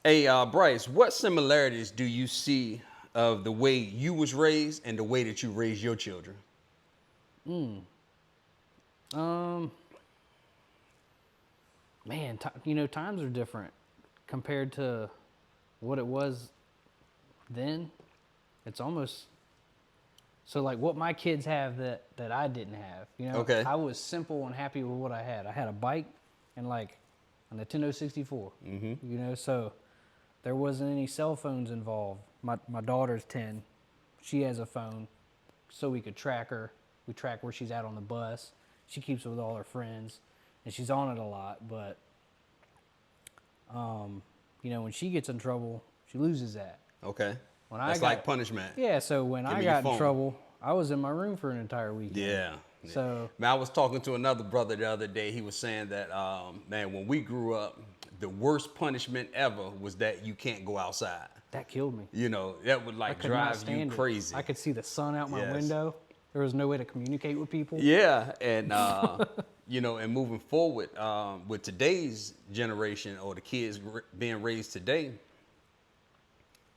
Hey, Bryce, what similarities do you see of the way you was raised and the way that you raised your children? Um, Man, times are different compared to what it was then. It's almost so like what my kids have that I didn't have. Okay. I was simple and happy with what I had. I had a bike and like a Nintendo 64. So there wasn't any cell phones involved. My daughter's 10. She has a phone, so we could track her. We track where she's at on the bus. She keeps it with all her friends, and she's on it a lot. But when she gets in trouble, she loses that. Okay. When That's like punishment. Yeah, so when Give I me your got in phone. trouble, I was in my room for an entire weekend. Yeah. So Man, I was talking to another brother the other day. He was saying that, man, when we grew up, the worst punishment ever was that you can't go outside. that killed me. That would I like could not drive you stand it. crazy. I could see the sun out my Yes. window. There was no way to communicate with people. Yeah, and and moving forward with today's generation or the kids being raised today,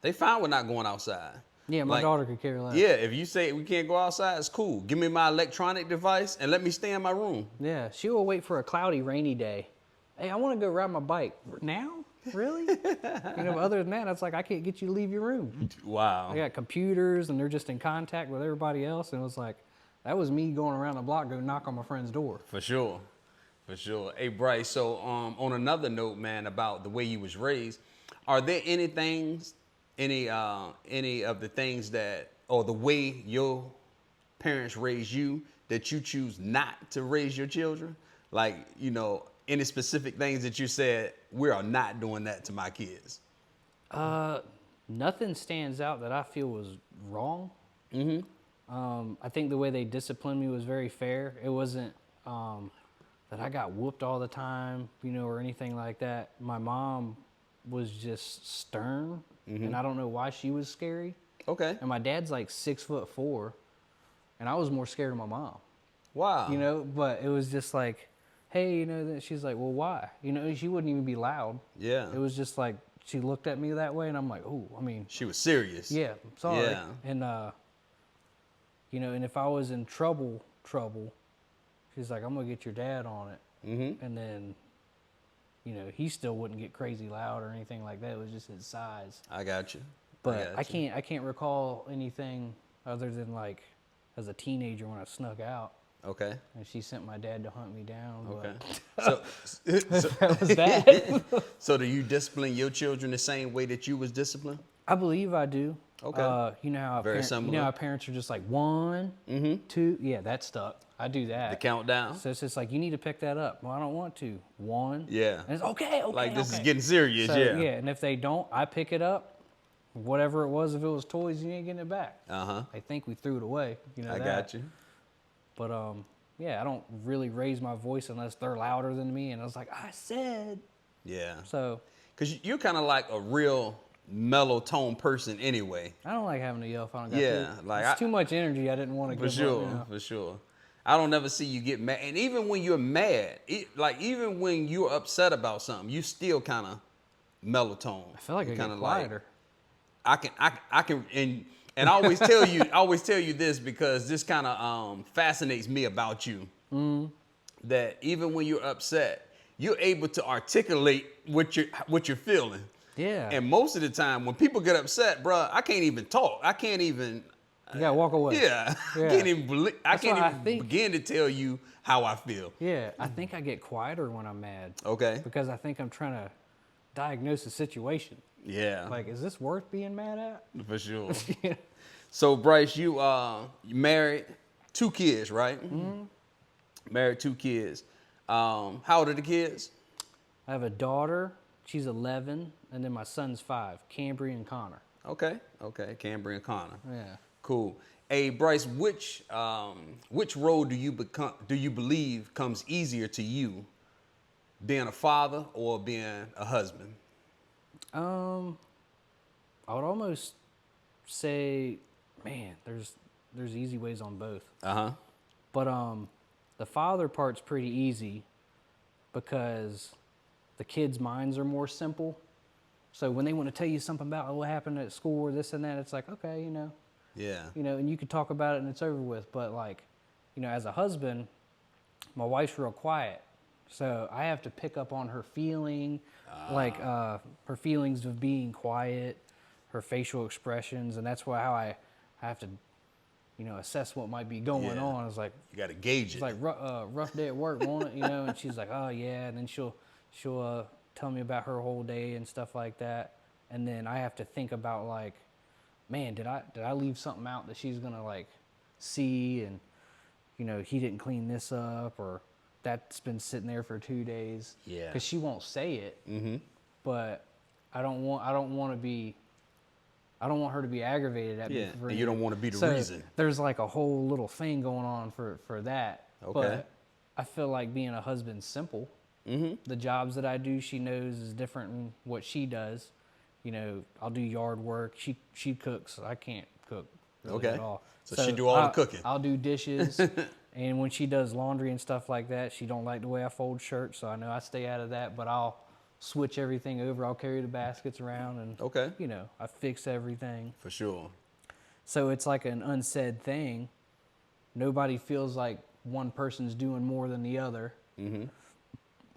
they fine with not going outside. Yeah, my daughter could care less. Yeah, if you say we can't go outside, it's cool. Give me my electronic device and let me stay in my room. Yeah, she will wait for a cloudy, rainy day. Hey, I want to go ride my bike. Now? Really? Other than that, it's like I can't get you to leave your room. Wow. I got computers, and they're just in contact with everybody else, and it was like, that was me going around the block, go knock on my friend's door. For sure. Hey, Bryce, so on another note, man, about the way you was raised, are there any of the things that, or the way your parents raised you that you choose not to raise your children? Like, any specific things that you said, we are not doing that to my kids? Nothing stands out that I feel was wrong. I think the way they disciplined me was very fair. It wasn't that I got whooped all the time, or anything like that. My mom was just stern, and I don't know why she was scary. Okay. And my dad's like 6'4", and I was more scared of my mom. Wow. But it was just like, hey, she's like, well, why? She wouldn't even be loud. Yeah. It was just like, she looked at me that way, and I'm like, oh, She was serious. yeah, sorry. Yeah. And, and if I was in trouble, she's like, I'm going to get your dad on it. And then, he still wouldn't get crazy loud or anything like that. It was just his size. I got you. But I can't recall anything other than like as a teenager when I snuck out. Okay. And she sent my dad to hunt me down. Okay. But So, that was that. so do you discipline your children the same way that you was disciplined? I believe I do. Okay. You know how Very similar. You know how parents are just like 1, 2. Yeah, that stuck. I do that. The countdown. So it's just like, you need to pick that up. Well, I don't want to. 1. Yeah. And it's okay. Like this okay. is getting serious. So, yeah. Yeah. And if they don't, I pick it up. Whatever it was, if it was toys, you ain't getting it back. I think we threw it away. I got you. But yeah, I don't really raise my voice unless they're louder than me. And I was like, I said. Yeah. So. Because you're kind of like a real mellow tone person anyway. I don't like having to yell if I don't got Yeah, to. like it's too much energy. I didn't want to give up. For sure. I don't ever see you get mad. And even when you're mad, even when you're upset about something, you still kind of mellow tone. I feel like I kinda get quieter. I can, and I always tell you this because this kind of fascinates me about you. That even when you're upset, you're able to articulate what you're feeling. Yeah. And most of the time, when people get upset, bro, I can't even talk. I can't even. You gotta walk away. Yeah. Yeah. I can't even begin to tell you how I feel. Yeah. I think I get quieter when I'm mad. Okay. Because I think I'm trying to diagnose the situation. Yeah. Like, is this worth being mad at? For sure. Yeah. So, Bryce, you married, 2 kids, right? Married, 2 kids. How old are the kids? I have a daughter. She's 11. And then my son's 5, Cambry and Connor. Okay. Cambry and Connor. Yeah. Cool. Hey, Bryce, which role do you believe comes easier to you, being a father or being a husband? I would almost say, man, there's easy ways on both. But the father part's pretty easy because the kids' minds are more simple. So when they want to tell you something about what happened at school or this and that, it's like, okay, Yeah. and you can talk about it and it's over with. But like, as a husband, my wife's real quiet. So I have to pick up on her feeling, like her feelings of being quiet, her facial expressions. And that's why how I have to, assess what might be going on. It's like, you got to gauge it's it. like rough day at work, won't it? And she's like, oh yeah. And then she'll tell me about her whole day and stuff like that. And then I have to think about like, man, did I leave something out that she's gonna like see, and he didn't clean this up, or that's been sitting there for 2 days. Yeah. Because she won't say it. Mm-hmm. But I don't want her to be aggravated at me. Yeah. And you don't want to be the reason. There's like a whole little thing going on for that. Okay. But I feel like being a husband's simple. Mm-hmm. The jobs that I do, she knows is different than what she does. I'll do yard work. She cooks. I can't cook really at all. So she do all the cooking. I'll do dishes. And when she does laundry and stuff like that, she don't like the way I fold shirts, so I know I stay out of that. But I'll switch everything over. I'll carry the baskets around, and I fix everything. For sure. So it's like an unsaid thing. Nobody feels like one person's doing more than the other. Mm-hmm.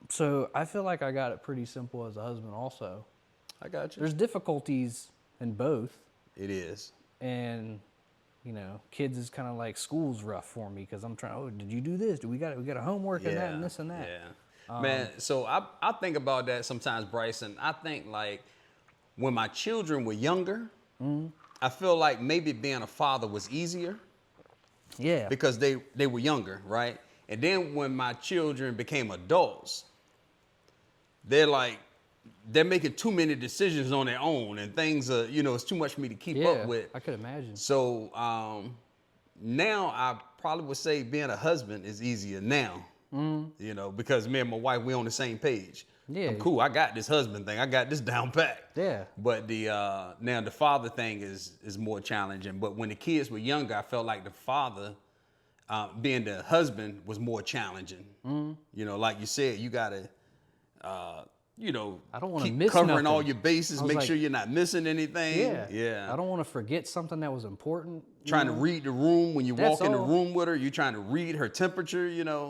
So I feel like I got it pretty simple as a husband also. I got you. There's difficulties in both. It is. And, kids is kind of like school's rough for me because I'm trying, oh, did you do this? We got a homework and that and this and that. Yeah. Man, so I think about that sometimes, Bryce, and I think like when my children were younger, I feel like maybe being a father was easier. Yeah. Because they were younger, right? And then when my children became adults, they're making too many decisions on their own, and things are, it's too much for me to keep up with. I could imagine. So now I probably would say being a husband is easier now, because me and my wife, we on the same page. Yeah. I'm cool. I got this husband thing. I got this down pat. Yeah. But now the father thing is more challenging. But when the kids were younger, I felt like the father, being the husband, was more challenging. Like you said, you got to, I don't want to keep miss covering nothing. all your bases, make like, sure you're not missing anything. Yeah. I don't want to forget something that was important. Trying to read the room when you walk in the all. room with her. You're trying to read her temperature,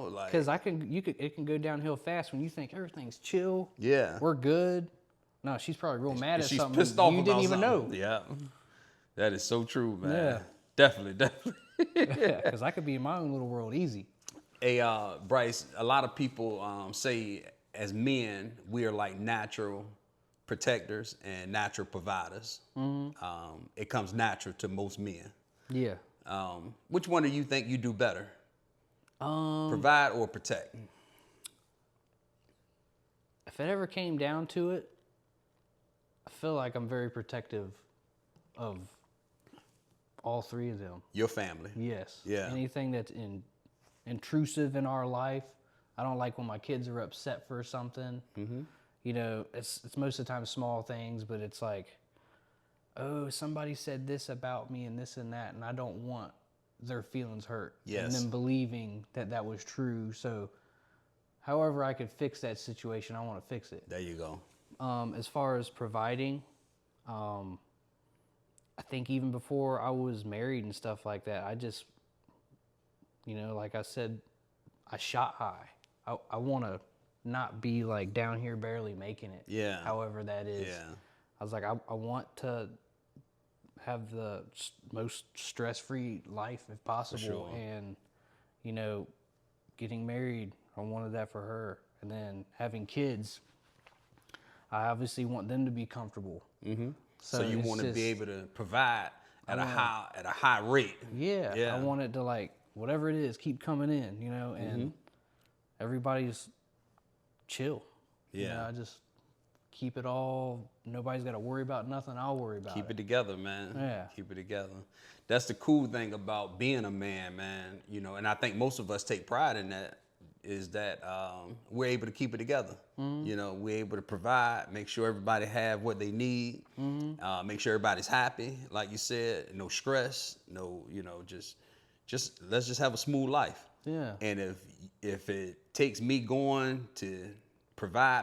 like. Because it can go downhill fast when you think everything's chill. Yeah. We're good. No, she's probably real mad at She's something pissed off you about didn't even something. know. Yeah. That is so true, man. Yeah. Definitely. Yeah, because I could be in my own little world easy. Hey, Bryce, a lot of people say as men, we are like natural protectors and natural providers. It comes natural to most men. Yeah. Which one do you think you do better? Provide or protect? If it ever came down to it, I feel like I'm very protective of all three of them. Your family. Yes. Yeah. Anything that's intrusive in our life. I don't like when my kids are upset for something. Mm-hmm. It's most of the time small things, but it's like, oh, somebody said this about me and this and that, and I don't want their feelings hurt. Yes. And them believing that was true. So however I could fix that situation, I want to fix it. There you go. As far as providing, I think even before I was married and stuff like that, I just, like I said, I shot high. I want to not be like down here barely making it. Yeah. However that is. Yeah. I was like, I want to have the most stress-free life if possible. Sure. And, getting married, I wanted that for her. And then having kids, I obviously want them to be comfortable. Mm-hmm. So you want to be able to provide at a high rate. Yeah. I want it to, like, whatever it is, keep coming in, and everybody's chill. Yeah. I just keep it all. Nobody's got to worry about nothing. I'll worry about it. Keep it together, man. Yeah. Keep it together. That's the cool thing about being a man, man. And I think most of us take pride in that, is that we're able to keep it together. Mm-hmm. We're able to provide, make sure everybody have what they need, make sure everybody's happy, like you said, no stress, no, just let's just have a smooth life. Yeah. And if it takes me going to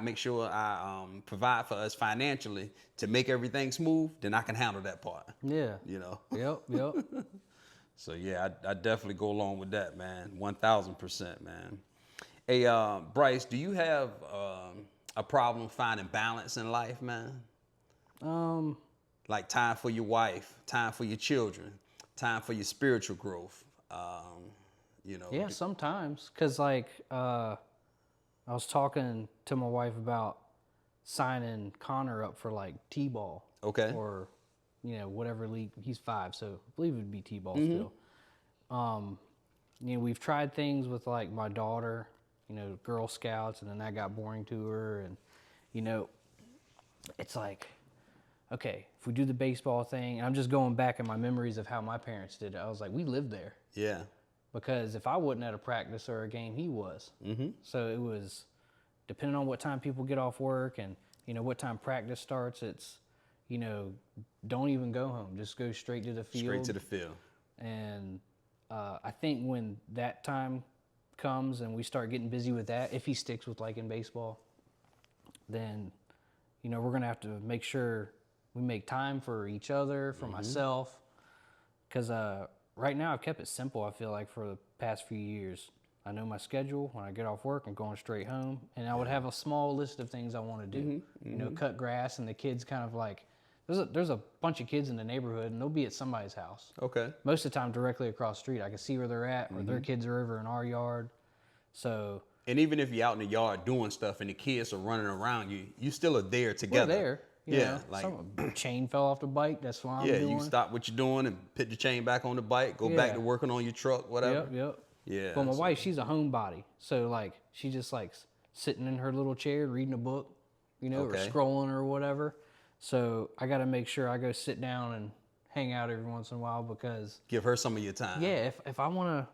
make sure I provide for us financially to make everything smooth, then I can handle that part. Yeah. You know. Yep. So yeah, I definitely go along with that, man. 1,000%, man. Hey, Bryce, do you have a problem finding balance in life, man? Like time for your wife, time for your children, time for your spiritual growth. You know. Yeah, sometimes, cause like I was talking to my wife about signing Connor up for like T-ball. Okay. Or, whatever league. He's 5, so I believe it'd be T-ball still. We've tried things with like my daughter, Girl Scouts, and then that got boring to her, and it's like, okay, if we do the baseball thing, I'm just going back in my memories of how my parents did it. I was like, we lived there. Yeah. Because if I wasn't at a practice or a game, he was. Mm-hmm. So it was, depending on what time people get off work and, what time practice starts, it's, don't even go home. Just go straight to the field. Straight to the field. And I think when that time comes and we start getting busy with that, if he sticks with liking baseball, then, we're going to have to make sure we make time for each other, for myself. Because right now I've kept it simple, I feel like, for the past few years. I know my schedule. When I get off work, I'm going straight home. And I would have a small list of things I want to do. Cut grass, and the kids kind of like, there's a bunch of kids in the neighborhood, and they'll be at somebody's house. Okay. Most of the time directly across the street. I can see where they're at, or their kids are over in our yard. So. And even if you're out in the yard doing stuff and the kids are running around you still are there together. We're there. Yeah. Like some chain fell off the bike. That's what I'm doing. Yeah, you can stop what you're doing and put the chain back on the bike, go back to working on your truck, whatever. Yep. Yeah. But my wife, she's a homebody. So, like, she just likes sitting in her little chair, reading a book, or scrolling or whatever. So, I got to make sure I go sit down and hang out every once in a while because... Give her some of your time. Yeah, if I want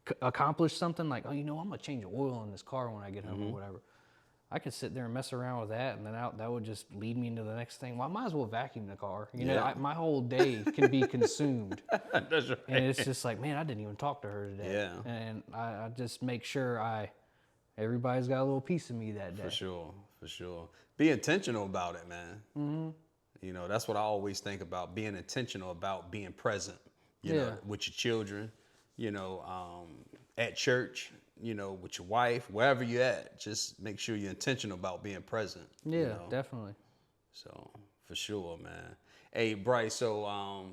to accomplish something like, I'm going to change oil in this car when I get home or whatever, I could sit there and mess around with that, and then that would just lead me into the next thing. Well, I might as well vacuum the car. My whole day can be consumed. That's right. And it's just like, man, I didn't even talk to her today. Yeah. And I just make sure everybody's got a little piece of me that day. For sure. Be intentional about it, man. Mm-hmm. That's what I always think about, being intentional about being present, you know, with your children, at church, with your wife, wherever you're at, just make sure you're intentional about being present. Yeah, definitely. So, for sure, man. Hey, Bryce, so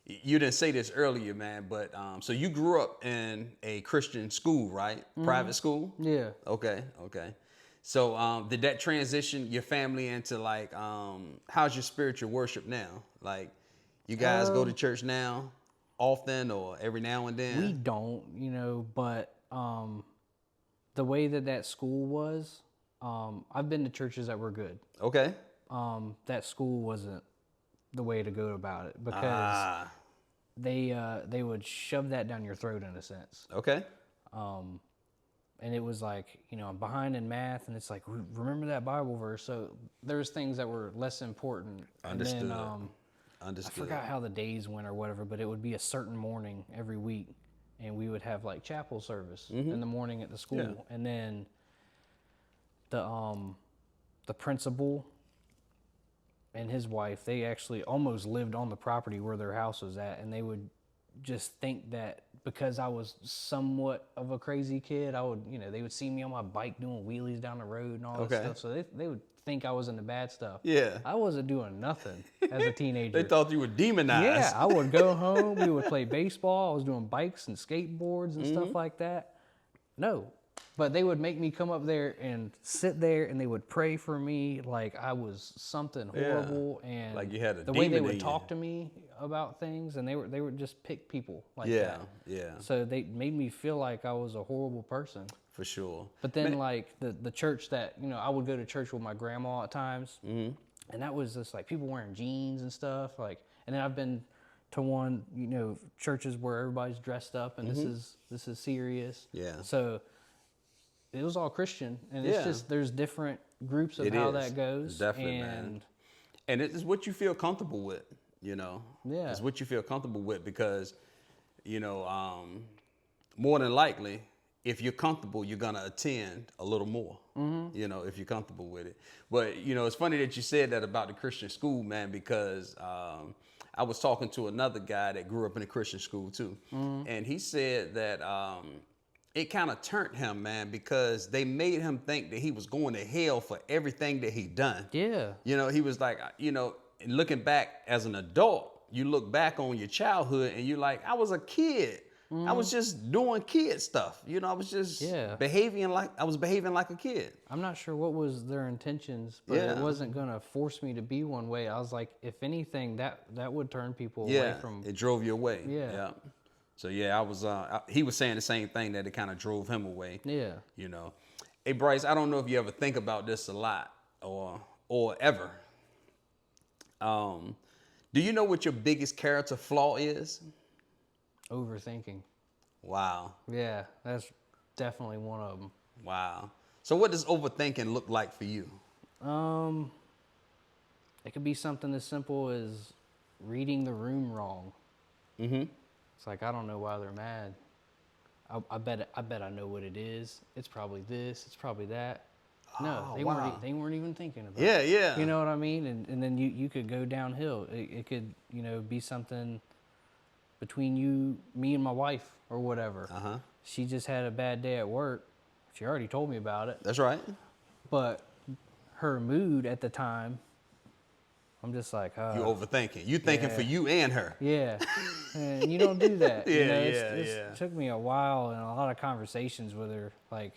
you didn't say this earlier, man, but so you grew up in a Christian school, right? Private school? Yeah. Okay. So did that transition your family into like, how's your spiritual worship now? Like, you guys go to church now often or every now and then? We don't, but the way that school was, I've been to churches that were good. Okay. That school wasn't the way to go about it because they would shove that down your throat in a sense. Okay. And it was like, I'm behind in math, and it's like, remember that Bible verse. So there's things that were less important. Understood. And then, Understood. I forgot how the days went or whatever, but it would be a certain morning every week, and we would have like chapel service in the morning at the school. Yeah. And then the principal and his wife, they actually almost lived on the property where their house was at, and they would just think that because I was somewhat of a crazy kid, I would, they would see me on my bike doing wheelies down the road and all that stuff. So they would think I was into bad stuff. Yeah. I wasn't doing nothing as a teenager. They thought you were demonized. Yeah, I would go home. We would play baseball. I was doing bikes and skateboards and stuff like that. No. But they would make me come up there and sit there, and they would pray for me like I was something horrible. And like you had a the way they would talk to me about things, and they would just pick people like that. Yeah. So they made me feel like I was a horrible person. For sure. But then, like, the church that, I would go to church with my grandma at times, and that was just, like, people wearing jeans and stuff, like, and then I've been to one, churches where everybody's dressed up, and this is serious. Yeah. So it was all Christian, and it's just, there's different groups of how that goes. Definitely, man. And it's what you feel comfortable with, Yeah. It's what you feel comfortable with because, more than likely, if you're comfortable, you're gonna attend a little more. You know, if you're comfortable with it. But you know, it's funny that you said that about the Christian school, man, because I was talking to another guy that grew up in a Christian school too, and he said that it kind of turned him, man, because they made him think that he was going to hell for everything that he done. Yeah. You know, he was like, you know, looking back as an adult, you look back on your childhood and you're like, I was a kid. I was just doing kid stuff. You know, I was just behaving like a kid. I'm not sure what was their intentions, but it wasn't going to force me to be one way. I was like, if anything, that would turn people away from. It drove you away. Yeah. So yeah, I was. He was saying the same thing, that it kind of drove him away. Yeah. You know, hey Bryce, I don't know if you ever think about this a lot or ever. Do you know what your biggest character flaw is? Overthinking. Wow. Yeah, that's definitely one of them. Wow. So what does overthinking look like for you? It could be something as simple as reading the room wrong. Mm-hmm. It's like, I don't know why they're mad. I bet I know what it is. It's probably this. It's probably that. No, they weren't even thinking about it. Yeah. You know what I mean? And then you could go downhill. It could, you know, be something between me and my wife or whatever. Uh-huh. She just had a bad day at work. She already told me about it. That's right. But her mood at the time, I'm just like, you overthinking. You thinking for you and her. Yeah. And you don't do that. Yeah, you know, it took me a while and a lot of conversations with her. Like,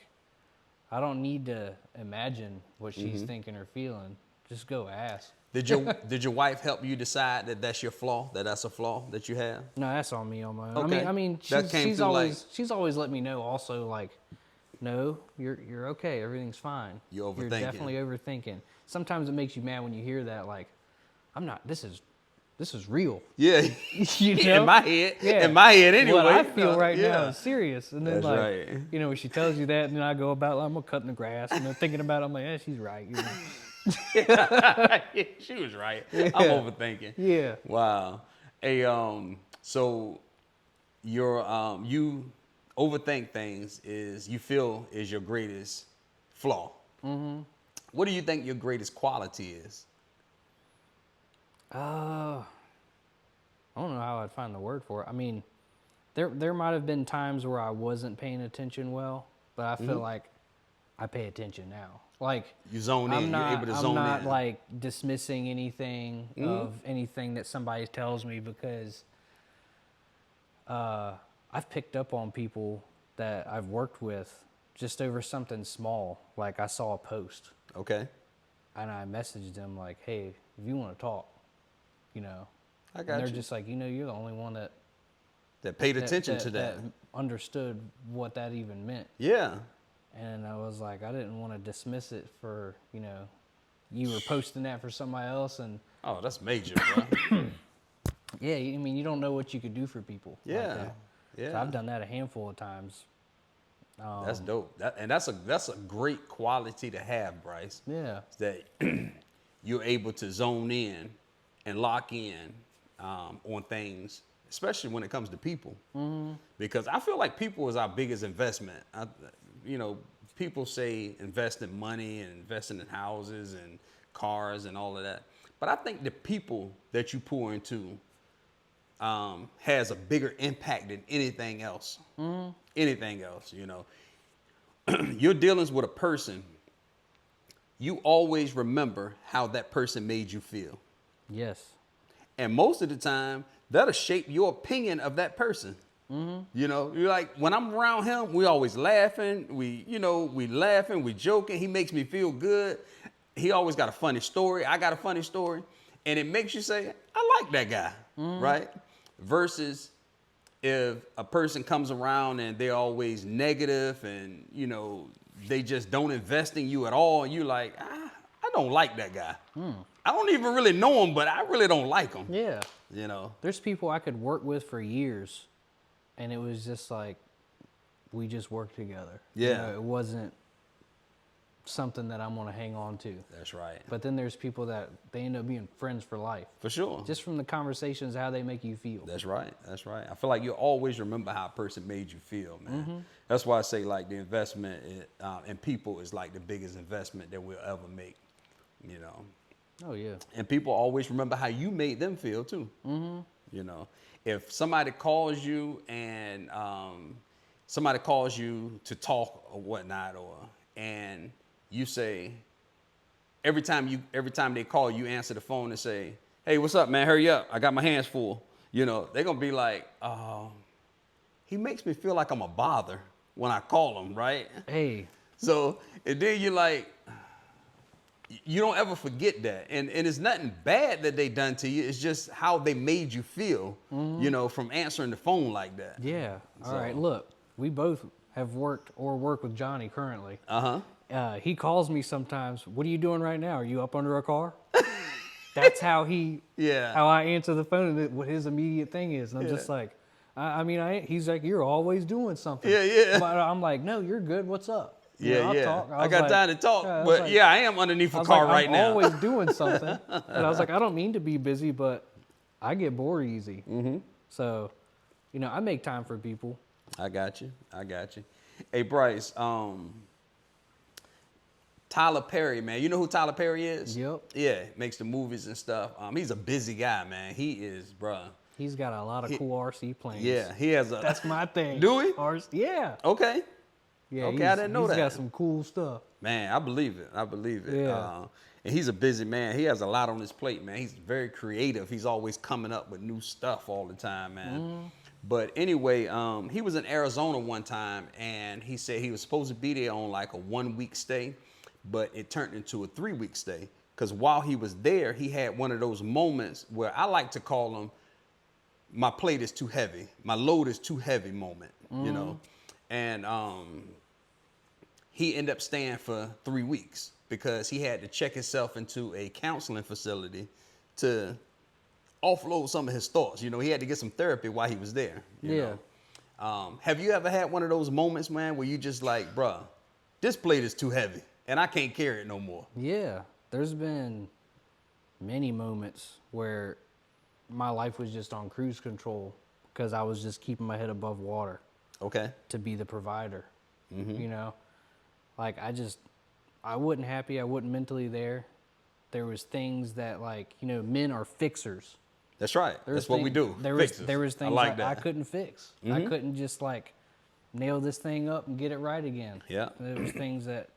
I don't need to imagine what she's thinking or feeling. Just go ask. Did your wife help you decide that that's your flaw? That's a flaw that you have? No, that's on me on my own. Okay. I mean, she's always let me know. Also, like, no, you're okay. Everything's fine. You're overthinking. You're definitely overthinking. Sometimes it makes you mad when you hear that. Like, I'm not. This is real. Yeah. You know? In my head anyway. What I feel now is serious. And then, that's like, right. You know, when she tells you that, and then I go about, like, I'm cutting the grass, and then thinking about it, I'm like, yeah, she's right. You know? She was right. Yeah. I'm overthinking. Yeah. Wow. Hey, so you overthink things you feel is your greatest flaw. Mm-hmm. What do you think your greatest quality is? I don't know how I'd find the word for it. I mean, there might have been times where I wasn't paying attention well, but I feel like I pay attention now. Like, you zone in. You're able to zone in. I'm not like dismissing anything of anything that somebody tells me, because I've picked up on people that I've worked with just over something small. Like, I saw a post. Okay. And I messaged them like, hey, if you want to talk, you know. I got and they're you. just like, you know, you're the only one that paid attention to that. Understood what that even meant. Yeah. And I was like, I didn't want to dismiss it for, you know, you were posting that for somebody else. And oh, that's major, bro. yeah, I mean, you don't know what you could do for people. Yeah. Like that. Yeah. So I've done that a handful of times. That's dope. That's a great quality to have, Bryce. Yeah. That you're able to zone in and lock in on things, especially when it comes to people. Mm-hmm. Because I feel like people is our biggest investment. You know, people say invest in money and investing in houses and cars and all of that. But I think the people that you pour into has a bigger impact than anything else. Mm-hmm. Anything else, you know. You're dealing with a person. You always remember how that person made you feel. Yes. And most of the time, that'll shape your opinion of that person. Mm-hmm. You know, you're like, when I'm around him, we always laughing. We laughing, we joking. He makes me feel good. He always got a funny story. I got a funny story. And it makes you say, I like that guy, right? Versus if a person comes around and they're always negative and, you know, they just don't invest in you at all. And you're like, I don't like that guy. I don't even really know him, but I really don't like him. Yeah. You know, there's people I could work with for years, and it was just like, we just worked together. Yeah. You know, it wasn't something that I'm going to hang on to. That's right. But then there's people that they end up being friends for life. For sure. Just from the conversations, how they make you feel. That's right. That's right. I feel like you always remember how a person made you feel, man. That's why I say like the investment in people is like the biggest investment that we'll ever make, you know. Oh, yeah. And people always remember how you made them feel too. You know, if somebody calls you and somebody calls you to talk or whatnot, and you say, every time they call you, answer the phone and say, "Hey, what's up, man? Hurry up. I got my hands full." You know, they're going to be like, he makes me feel like I'm a bother when I call him, right? Hey. So, and then you're like, you don't ever forget that. And it's nothing bad that they done to you. It's just how they made you feel, you know, from answering the phone like that. Yeah. All right. Look, we both have work with Johnny currently. He calls me sometimes. What are you doing right now? Are you up under a car? That's how how I answer the phone and what his immediate thing is. And I'm just like, he's like, you're always doing something. Yeah. But I'm like, no, you're good. What's up? I'll talk. I got time to talk. But I am underneath a car right now. I'm always doing something. And I was like, I don't mean to be busy, but I get bored easy. So, you know, I make time for people. I got you. Hey, Bryce, Tyler Perry, man. You know who Tyler Perry is? Yep. Yeah, makes the movies and stuff. He's a busy guy, man. He is, bruh. He's got a lot of cool RC planes. Yeah, he has a... That's my thing. Do he? Yeah. Okay. Yeah, okay, I didn't know that. He's got some cool stuff. Man, I believe it. Yeah. And he's a busy man. He has a lot on his plate, man. He's very creative. He's always coming up with new stuff all the time, man. But anyway, he was in Arizona one time, and he said he was supposed to be there on like a 1-week stay, but it turned into a 3-week stay. Because while he was there, he had one of those moments where I like to call them, my plate is too heavy, my load is too heavy moment, you know. And he ended up staying for 3 weeks because he had to check himself into a counseling facility to offload some of his thoughts. You know, he had to get some therapy while he was there. You know? Have you ever had one of those moments, man, where you just like, bruh, this plate is too heavy and I can't carry it no more? Yeah, there's been many moments where my life was just on cruise control because I was just keeping my head above water. Okay. To be the provider, you know, like I wasn't happy. I wasn't mentally there. There was things that, like, you know, men are fixers. That's right. That's what we do. There was things like I couldn't fix. I couldn't just like nail this thing up and get it right again. Yeah. There was things that,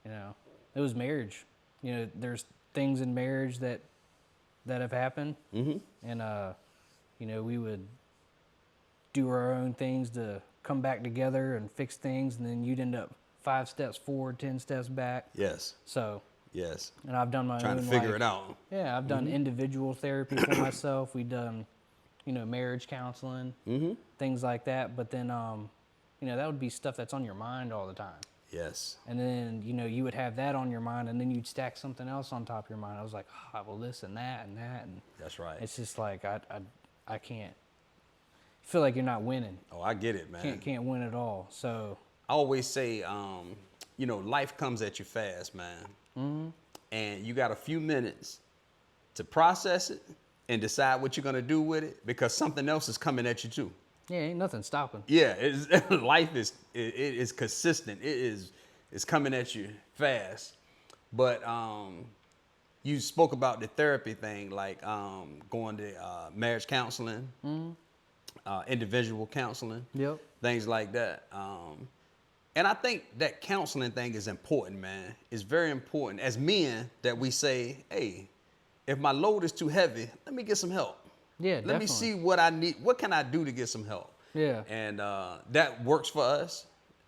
you know, it was marriage. You know, there's things in marriage that have happened, and you know, we would do our own things to come back together and fix things, and then you'd end up 5 steps forward, 10 steps back. Yes. So. Yes. And I've done my trying own, to figure it out. Yeah, I've done individual therapy for myself. We've done, you know, marriage counseling, things like that. But then, you know, that would be stuff that's on your mind all the time. Yes. And then, you know, you would have that on your mind, and then you'd stack something else on top of your mind. I was like, oh, well, this and that and that. And that's right. It's just like, I can't. Feel like you're not winning. Oh, I get it, man. Can't win at all. So I always say, you know, life comes at you fast, man. And you got a few minutes to process it and decide what you're gonna do with it, because something else is coming at you too. Yeah, ain't nothing stopping. Yeah, life is consistent. It's coming at you fast. But you spoke about the therapy thing, like going to marriage counseling. Individual counseling, things like that. And I think that counseling thing is important, man. It's very important as men that we say, hey, if my load is too heavy, let me get some help. Yeah, Let me see what I need. What can I do to get some help? Yeah. And that works for us.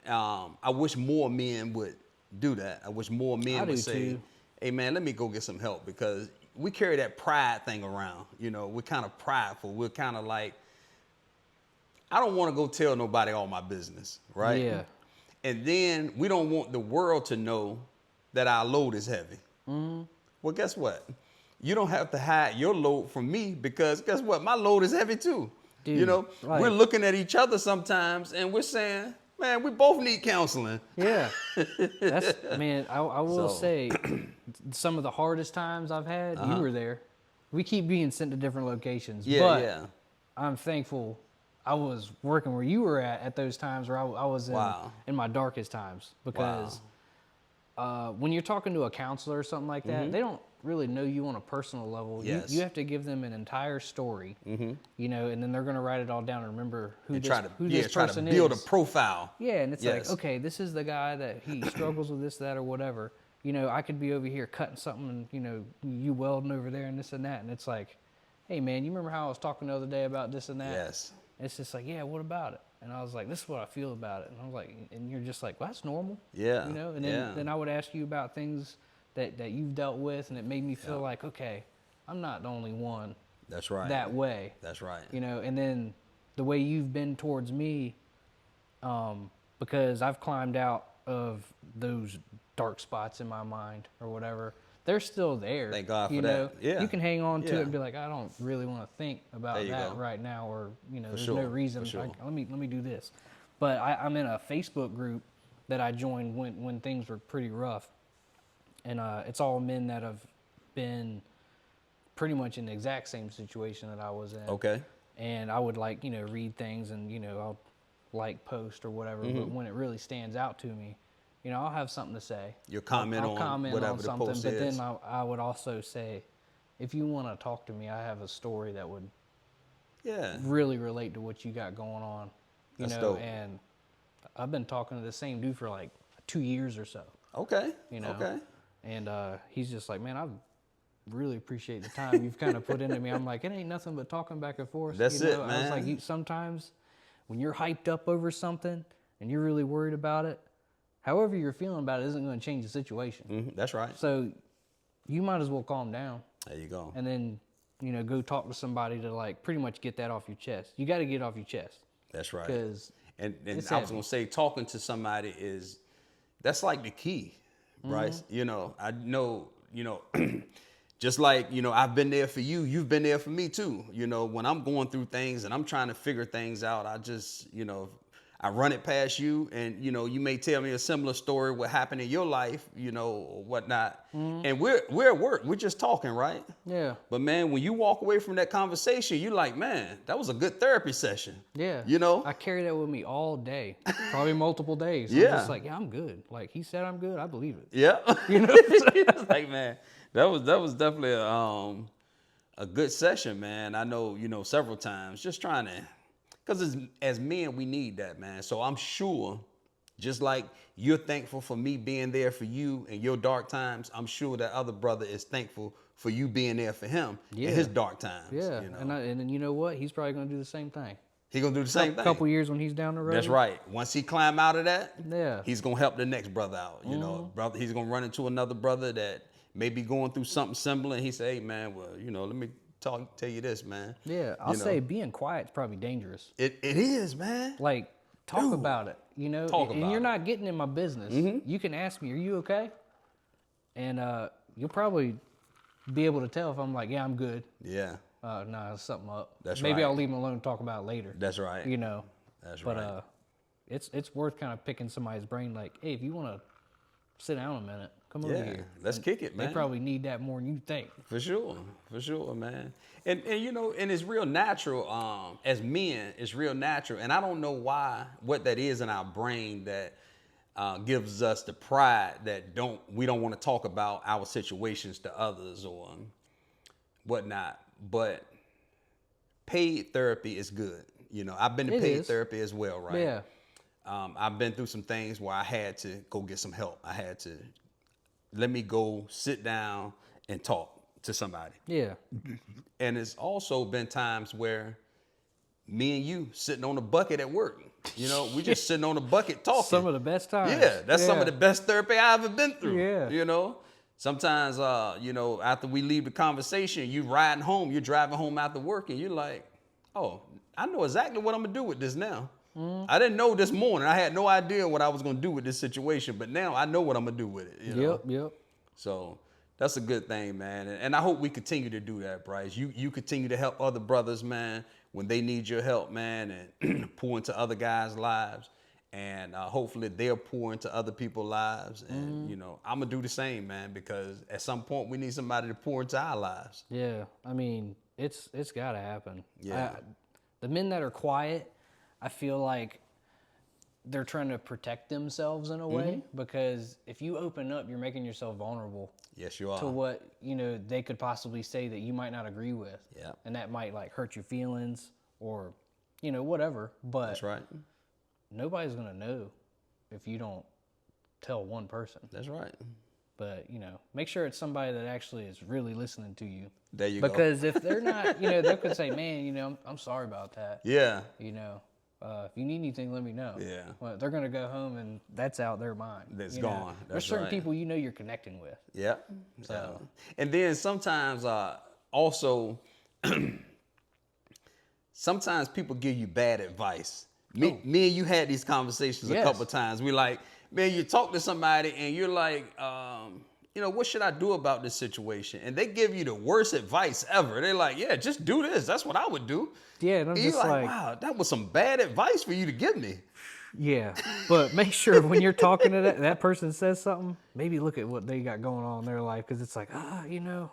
I wish more men would do that. I wish more men would say, hey, man, let me go get some help, because we carry that pride thing around. You know, we're kind of prideful. We're kind of like, I don't want to go tell nobody all my business, right? Yeah. And then we don't want the world to know that our load is heavy. Well, guess what? You don't have to hide your load from me, because guess what? My load is heavy too. Dude, you know, right. We're looking at each other sometimes and we're saying, Man, we both need counseling. Yeah. Man, I will So- say some of the hardest times I've had, you were there. We keep being sent to different locations. Yeah, but yeah. I'm thankful I was working where you were at those times where I was Wow. in my darkest times. Because when you're talking to a counselor or something like that, they don't really know you on a personal level. Yes. You have to give them an entire story, you know, and then they're going to write it all down and remember who this try to person build is. a profile. Yeah, and it's Yes. like, okay, this is the guy that he struggles with this, that, or whatever. You know, I could be over here cutting something and, you know, you welding over there and this and that. And it's like, hey, man, you remember how I was talking the other day about this and that? Yes. And it's just like, yeah, what about it? And I was like, this is what I feel about it. And I was like, and you're just like, well, that's normal. Yeah. You know, and then I would ask you about things that you've dealt with, and it made me feel like, okay, I'm not the only one That's right. that way. That's right. You know, and then the way you've been towards me, because I've climbed out of those dark spots in my mind or whatever, they're still there. Thank God you for know? that. Yeah. You can hang on to Yeah. it and be like, I don't really want to think about There you that go. right now, or you know, there's sure, no reason. for sure. Let me do this. But I'm in a Facebook group that I joined when things were pretty rough, and it's all men that have been pretty much in the exact same situation that I was in. Okay. And I would like, you know, read things and, you know, I'll like post or whatever, but when it really stands out to me, you know, I'll have something to say. You'll comment I'll on comment whatever on the something, post but is. then I would also say, if you want to talk to me, I have a story that would Yeah. really relate to what you got going on. You That's know, dope. and I've been talking to the same dude for like 2 years or so. Okay. You know? Okay. And he's just like, man, I really appreciate the time you've kind of put into me. I'm like, it ain't nothing but talking back and forth. That's you know? it, I was like, man. sometimes when you're hyped up over something and you're really worried about it, however you're feeling about it isn't going to change the situation. That's right. So you might as well calm down There you go. and then, you know, go talk to somebody to like pretty much get that off your chest. You got to get it off your chest. That's right. Because And it's I was heavy. gonna say, talking to somebody that's like the key, Bryce. You know, I know, you know, just like, you know, I've been there for you, you've been there for me too. You know, when I'm going through things and I'm trying to figure things out, I just, you know, I run it past you, and you know, you may tell me a similar story what happened in your life, you know, or whatnot. And we're at work, we're just talking, right? yeah. But man, when you walk away from that conversation, you're like, man, that was a good therapy session. Yeah. You know? I carry that with me all day, probably multiple days. Yeah. I'm just like, yeah, I'm good. Like he said I'm good, I believe it. Yeah. You know? It's like, man, that was definitely a good session, man. I know, you know, several times just trying to, because as men, we need that, man. So I'm sure, just like you're thankful for me being there for you in your dark times, I'm sure that other brother is thankful for you being there for him in his dark times. Yeah. You know? And then you know what? He's probably going to do the same thing. He gonna do the same A thing. couple years when he's down the road. That's right. Once he climb out of that, Yeah. he's gonna help the next brother out. You know, brother, he's gonna run into another brother that may be going through something similar, and he say, "Hey, man, well, you know, let me tell you this, man." Yeah. I'll You know? say being quiet's probably dangerous. It is, man. Like, talk Dude. about it, you know? Talk and about you're it. not getting in my business. You can ask me, are you okay? And you'll probably be able to tell if I'm like, yeah, I'm good. Yeah, Nah, there's something up. That's Maybe right. I'll leave him alone and talk about it later. that's right. You know? That's But right. it's worth kind of picking somebody's brain like, hey, if you want to sit down a minute, come over Yeah, here. let's kick it, man. They probably need that more than you think. For sure, man. And you know, and it's real natural. As men, it's real natural, and I don't know what that is in our brain that gives us the pride that we don't want to talk about our situations to others or whatnot. But paid therapy is good. You know, I've been to It paid is. therapy as well, right? Yeah. I've been through some things where I had to go get some help. I had to let me go sit down and talk to somebody. Yeah. And it's also been times where me and you sitting on a bucket at work. You know, we just sitting on a bucket talking. Some of the best times. Yeah, that's some of the best therapy I ever been through. Yeah. You know, sometimes, you know, after we leave the conversation, you riding home, you're driving home after work, and you're like, oh, I know exactly what I'm gonna do with this now. I didn't know this morning. I had no idea what I was gonna do with this situation, but now I know what I'm gonna do with it. You know? Yep. So that's a good thing, man. And I hope we continue to do that, Bryce. You continue to help other brothers, man, when they need your help, man, and pour into other guys' lives. And hopefully they'll pour into other people's lives. And, you know, I'm going to do the same, man, because at some point we need somebody to pour into our lives. Yeah, I mean, it's got to happen. Yeah. The men that are quiet, I feel like they're trying to protect themselves in a way, because if you open up, you're making yourself vulnerable. Yes, you are. To what, you know, they could possibly say that you might not agree with. Yeah. And that might like hurt your feelings or, you know, whatever. But That's right. nobody's going to know if you don't tell one person. That's right. But, you know, make sure it's somebody that actually is really listening to you. There you go. Because if they're not, you know, they could say, man, you know, I'm sorry about that. Yeah. You know, if you need anything, let me know. Yeah. Well, they're going to go home and that's out their mind. That's you gone. know? That's There's certain right. people you know you're connecting with. Yep. So. And then sometimes also, sometimes people give you bad advice. Me and you had these conversations a couple of times. We like, man, you talk to somebody and you're like, you know, what should I do about this situation? And they give you the worst advice ever. They're like, yeah, just do this. That's what I would do. Yeah, and I'm and just you're like, wow, that was some bad advice for you to give me. Yeah, but make sure when you're talking to that person says something, maybe look at what they got going on in their life, because it's like, you know,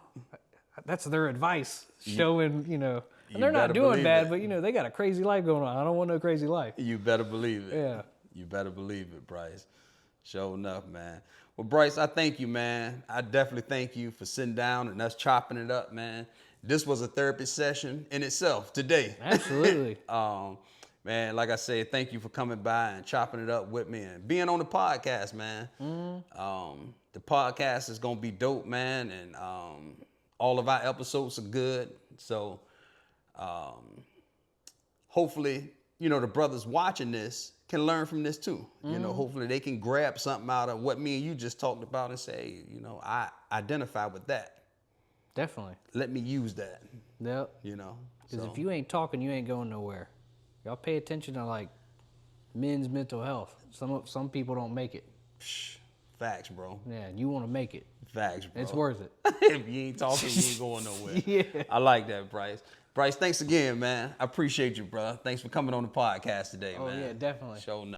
that's their advice showing, you know, and they're not doing bad, but, you know, they got a crazy life going on. I don't want no crazy life. You better believe it. Yeah. You better believe it, Bryce. Sure enough, man. Well, Bryce, I thank you, man. I definitely thank you for sitting down and us chopping it up, man. This was a therapy session in itself today. Absolutely. Man, like I said, thank you for coming by and chopping it up with me and being on the podcast, man. The podcast is going to be dope, man, and all of our episodes are good. So hopefully, you know, the brothers watching this can learn from this too. You know, hopefully they can grab something out of what me and you just talked about and say, you know, I identify with that. Definitely. Let me use that. Yep. You know, Because if you ain't talking, you ain't going nowhere. Y'all pay attention to like men's mental health. Some people don't make it. Facts, bro. Yeah, you want to make it. Facts, bro. It's worth it. If you ain't talking, you ain't going nowhere. Yeah. I like that, Bryce. Bryce, thanks again, man. I appreciate you, bro. Thanks for coming on the podcast today, man. Oh, yeah, definitely. Sure enough.